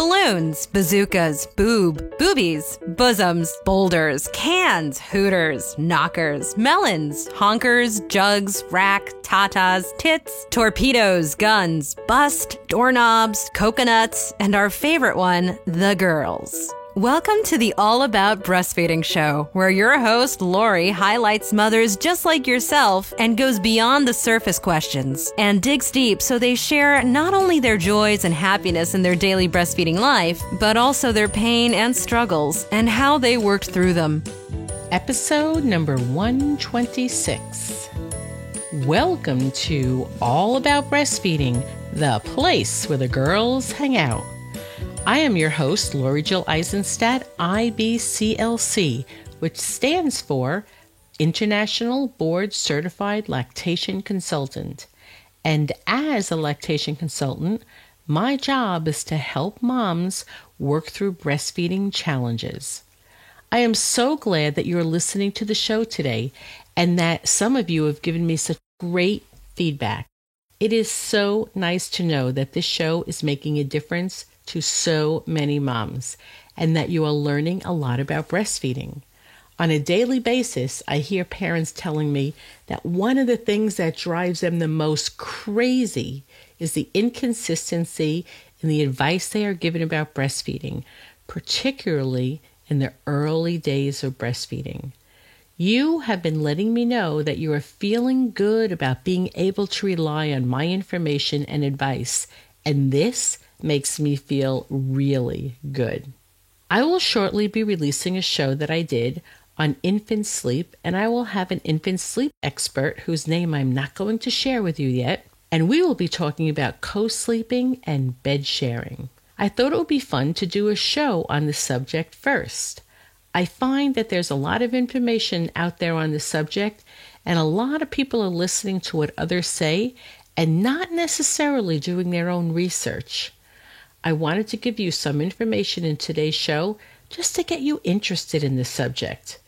Balloons, bazookas, boobies, bosoms, boulders, cans, hooters, knockers, melons, honkers, jugs, rack, tatas, tits, torpedoes, guns, bust, doorknobs, coconuts, and our favorite one, the girls. Welcome to the All About Breastfeeding show, where your host, Lori, highlights mothers just like yourself and goes beyond the surface questions and digs deep so they share not only their joys and happiness in their daily breastfeeding life, but also their pain and struggles and how they worked through them. Episode number 126. Welcome to All About Breastfeeding, the place where the girls hang out. I am your host, Lori Jill Eisenstadt, IBCLC, which stands for International Board Certified Lactation Consultant. And as a lactation consultant, my job is to help moms work through breastfeeding challenges. I am so glad that you're listening to the show today and that some of you have given me such great feedback. It is so nice to know that this show is making a difference to so many moms, and that you are learning a lot about breastfeeding. On a daily basis, I hear parents telling me that one of the things that drives them the most crazy is the inconsistency in the advice they are given about breastfeeding, particularly in the early days of breastfeeding. You have been letting me know that you are feeling good about being able to rely on my information and advice, and this makes me feel really good. I will shortly be releasing a show that I did on infant sleep, and I will have an infant sleep expert whose name I'm not going to share with you yet, and we will be talking about co-sleeping and bed sharing. I thought it would be fun to do a show on the subject first. I find that there's a lot of information out there on the subject, and a lot of people are listening to what others say and not necessarily doing their own research. I wanted to give you some information in today's show just to get you interested in this subject.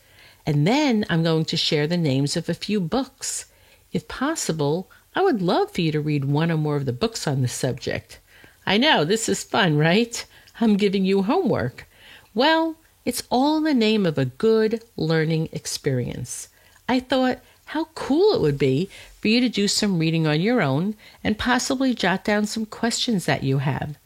And then I'm going to share the names of a few books. If possible, I would love for you to read one or more of the books on the subject. I know, this is fun, right? I'm giving you homework. Well, it's all in the name of a good learning experience. I thought how cool it would be for you to do some reading on your own and possibly jot down some questions that you have.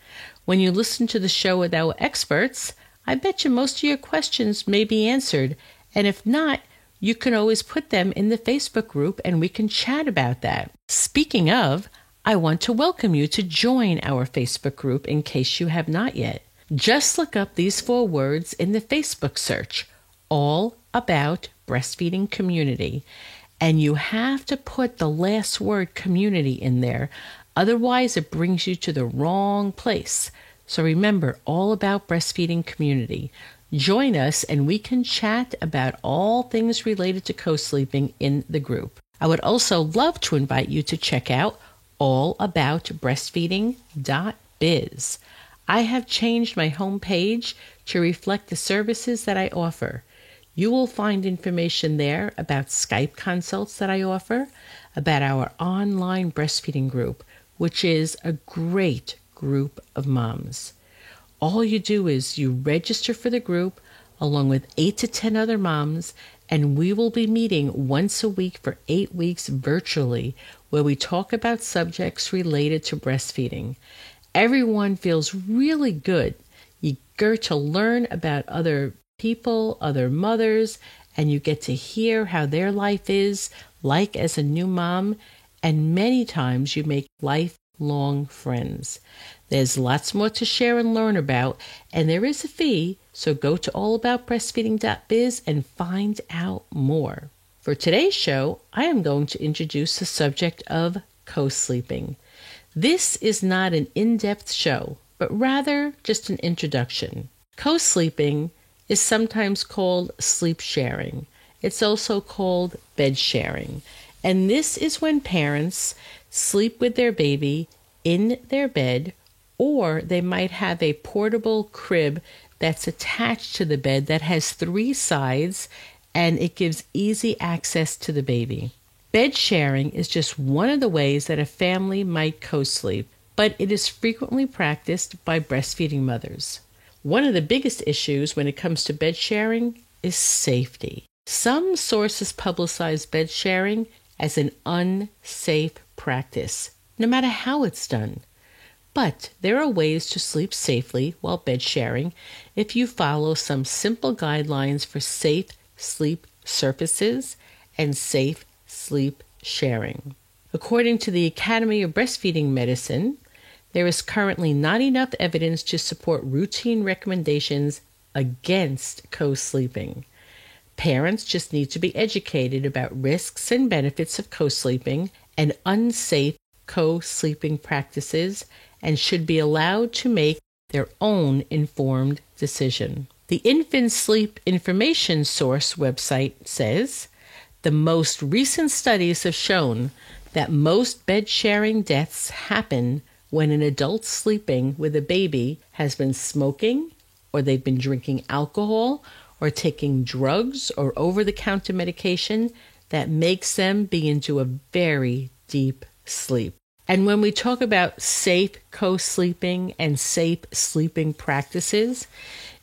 When you listen to the show with our experts, I bet you most of your questions may be answered, and if not, you can always put them in the Facebook group and we can chat about that. Speaking of, I want to welcome you to join our Facebook group in case you have not yet. Just look up these 4 words in the Facebook search, All About Breastfeeding Community, and you have to put the last word community in there. Otherwise, it brings you to the wrong place. So remember, All About Breastfeeding Community. Join us and we can chat about all things related to co-sleeping in the group. I would also love to invite you to check out allaboutbreastfeeding.biz. I have changed my homepage to reflect the services that I offer. You will find information there about Skype consults that I offer, about our online breastfeeding group, which is a great group of moms. All you do is you register for the group along with 8 to 10 other moms, and we will be meeting once a week for 8 weeks virtually, where we talk about subjects related to breastfeeding. Everyone feels really good, eager to learn about other people, other mothers, and you get to hear how their life is like as a new mom, and many times you make lifelong friends. There's lots more to share and learn about, and there is a fee, so go to allaboutbreastfeeding.biz and find out more. For today's show, I am going to introduce the subject of co-sleeping. This is not an in-depth show, but rather just an introduction. Co-sleeping is sometimes called sleep sharing. It's also called bed sharing. And this is when parents sleep with their baby in their bed, or they might have a portable crib that's attached to the bed that has 3 sides, and it gives easy access to the baby. Bed sharing is just one of the ways that a family might co-sleep. but it is frequently practiced by breastfeeding mothers. One of the biggest issues when it comes to bed sharing is safety. Some sources publicize bed sharing as an unsafe practice, no matter how it's done. But there are ways to sleep safely while bed sharing if you follow some simple guidelines for safe sleep surfaces and safe sleep sharing. According to the Academy of Breastfeeding Medicine, there is currently not enough evidence to support routine recommendations against co-sleeping. Parents just need to be educated about risks and benefits of co-sleeping and unsafe co-sleeping practices and should be allowed to make their own informed decision. The Infant Sleep Information Source website says, the most recent studies have shown that most bed-sharing deaths happen when an adult sleeping with a baby has been smoking, or they've been drinking alcohol, or taking drugs or over-the-counter medication that makes them be into a very deep sleep. And when we talk about safe co-sleeping and safe sleeping practices,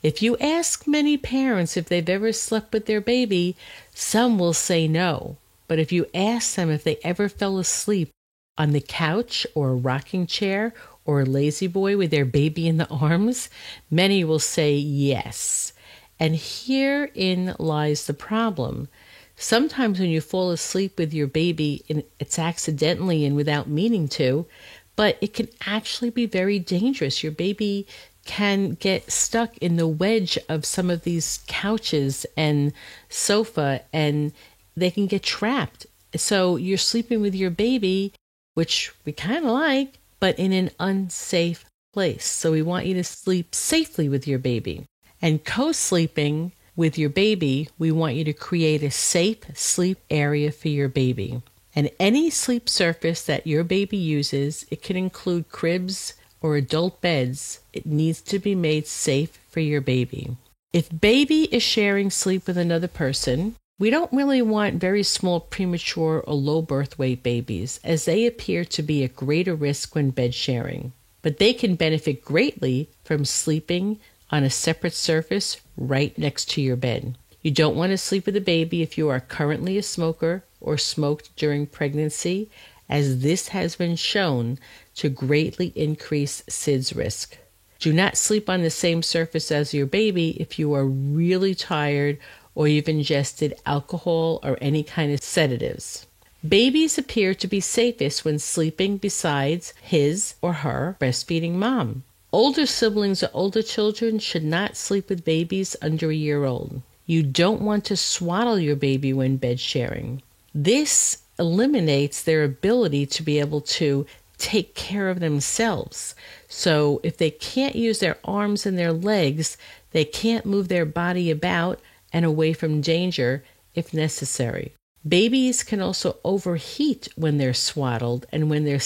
if you ask many parents if they've ever slept with their baby, some will say no. But if you ask them if they ever fell asleep on the couch or a rocking chair or a lazy boy with their baby in the arms, many will say yes. And herein lies the problem. Sometimes when you fall asleep with your baby, it's accidentally and without meaning to, but it can actually be very dangerous. Your baby can get stuck in the wedge of some of these couches and sofa, and they can get trapped. So you're sleeping with your baby, which we kind of like, but in an unsafe place. So we want you to sleep safely with your baby. And co-sleeping with your baby, we want you to create a safe sleep area for your baby. And any sleep surface that your baby uses, it can include cribs or adult beds, it needs to be made safe for your baby. If baby is sharing sleep with another person, we don't really want very small premature or low birth weight babies, as they appear to be at greater risk when bed sharing. But they can benefit greatly from sleeping on a separate surface right next to your bed. You don't want to sleep with a baby if you are currently a smoker or smoked during pregnancy, as this has been shown to greatly increase SIDS risk. Do not sleep on the same surface as your baby if you are really tired or you've ingested alcohol or any kind of sedatives. Babies appear to be safest when sleeping besides his or her breastfeeding mom. Older siblings or older children should not sleep with babies under a year old. You don't want to swaddle your baby when bed sharing. This eliminates their ability to be able to take care of themselves. So if they can't use their arms and their legs, they can't move their body about and away from danger if necessary. Babies can also overheat when they're swaddled and when they're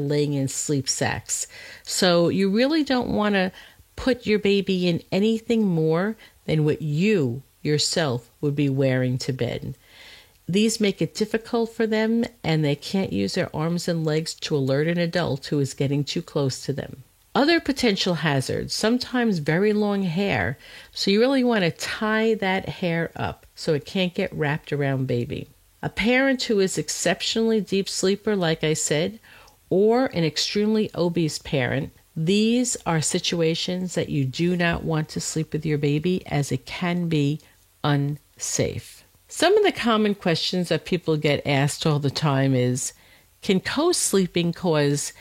laying in sleep sacks. So you really don't want to put your baby in anything more than what you yourself would be wearing to bed. These make it difficult for them, and they can't use their arms and legs to alert an adult who is getting too close to them. Other potential hazards, sometimes very long hair, so you really want to tie that hair up so it can't get wrapped around baby. A parent who is exceptionally deep sleeper, like I said, or an extremely obese parent, these are situations that you do not want to sleep with your baby, as it can be unsafe. Some of the common questions that people get asked all the time is, can co-sleeping cause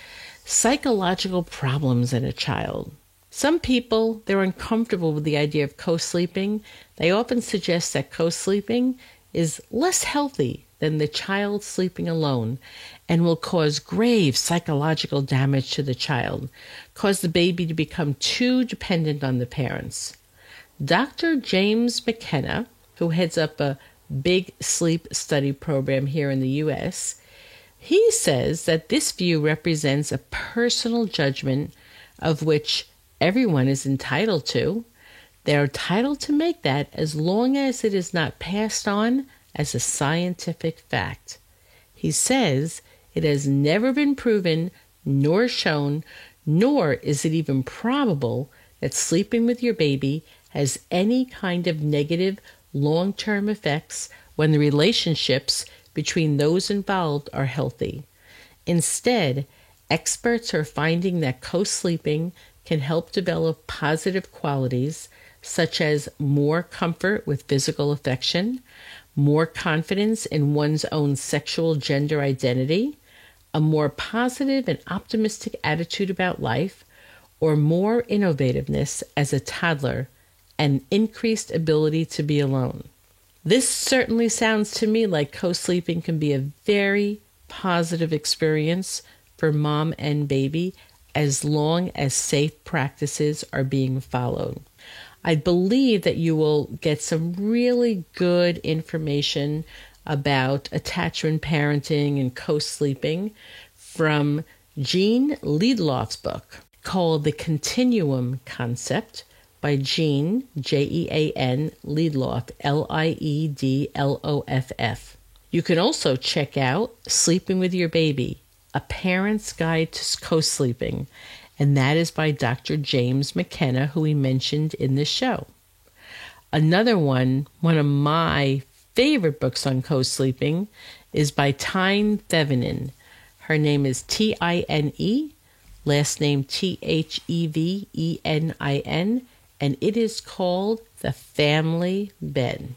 psychological problems in a child? Some people, they're uncomfortable with the idea of co-sleeping. They often suggest that co-sleeping is less healthy than the child sleeping alone and will cause grave psychological damage to the child, cause the baby to become too dependent on the parents. Dr. James McKenna, who heads up a big sleep study program here in the U.S., he says that this view represents a personal judgment of which everyone is entitled to. They're entitled to make that as long as it is not passed on as a scientific fact. He says it has never been proven nor shown, nor is it even probable that sleeping with your baby has any kind of negative long-term effects when the relationships between those involved are healthy. Instead, experts are finding that co-sleeping can help develop positive qualities such as more comfort with physical affection, more confidence in one's own sexual gender identity, a more positive and optimistic attitude about life, or more innovativeness as a toddler, and increased ability to be alone. This certainly sounds to me like co-sleeping can be a very positive experience for mom and baby as long as safe practices are being followed. I believe that you will get some really good information about attachment parenting and co-sleeping from Jean Liedloff's book called The Continuum Concept by Jean, Jean, Liedloff, Liedloff. You can also check out Sleeping with Your Baby, A Parent's Guide to Co-Sleeping, and that is by Dr. James McKenna, who we mentioned in the show. Another one of my favorite books on co-sleeping is by Tyne Thevenin. Her name is Tine, last name Thevenin, and it is called The Family Bed.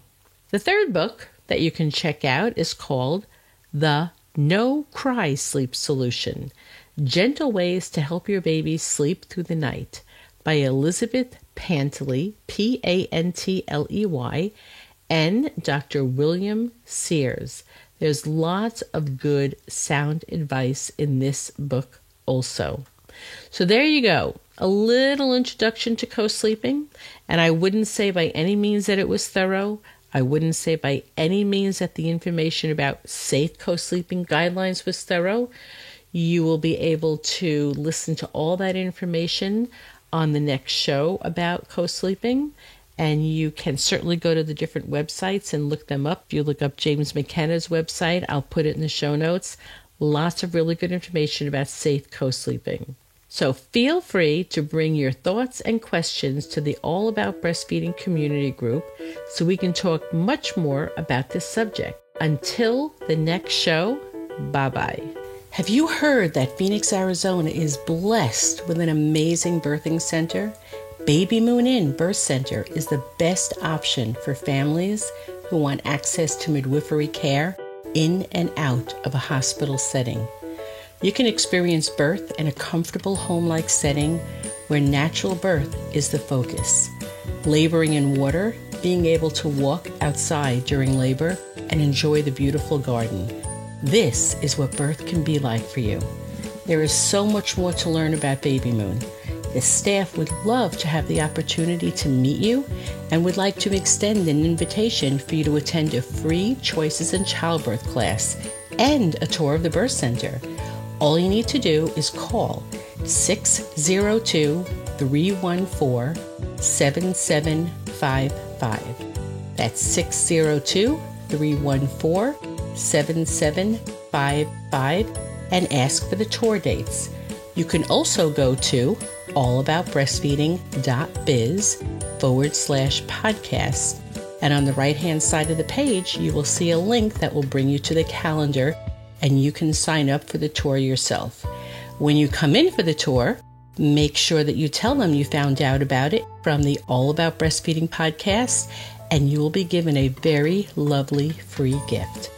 The third book that you can check out is called The No Cry Sleep Solution, Gentle Ways to Help Your Baby Sleep Through the Night by Elizabeth Pantley, Pantley, and Dr. William Sears. There's lots of good sound advice in this book also. So there you go. A little introduction to co-sleeping, and I wouldn't say by any means that it was thorough. I wouldn't say by any means that the information about safe co-sleeping guidelines was thorough. You will be able to listen to all that information on the next show about co-sleeping, and you can certainly go to the different websites and look them up. If you look up James McKenna's website, I'll put it in the show notes. Lots of really good information about safe co-sleeping. So feel free to bring your thoughts and questions to the All About Breastfeeding community group so we can talk much more about this subject. Until the next show, bye-bye. Have you heard that Phoenix, Arizona is blessed with an amazing birthing center? Baby Moon Inn Birth Center is the best option for families who want access to midwifery care in and out of a hospital setting. You can experience birth in a comfortable home-like setting where natural birth is the focus. Laboring in water, being able to walk outside during labor, and enjoy the beautiful garden. This is what birth can be like for you. There is so much more to learn about Baby Moon. The staff would love to have the opportunity to meet you and would like to extend an invitation for you to attend a free Choices in Childbirth class and a tour of the birth center. All you need to do is call 602-314-7755. That's 602-314-7755 and ask for the tour dates. You can also go to allaboutbreastfeeding.biz/podcast. And on the right-hand side of the page, you will see a link that will bring you to the calendar, and you can sign up for the tour yourself. When you come in for the tour, make sure that you tell them you found out about it from the All About Breastfeeding podcast, and you will be given a very lovely free gift.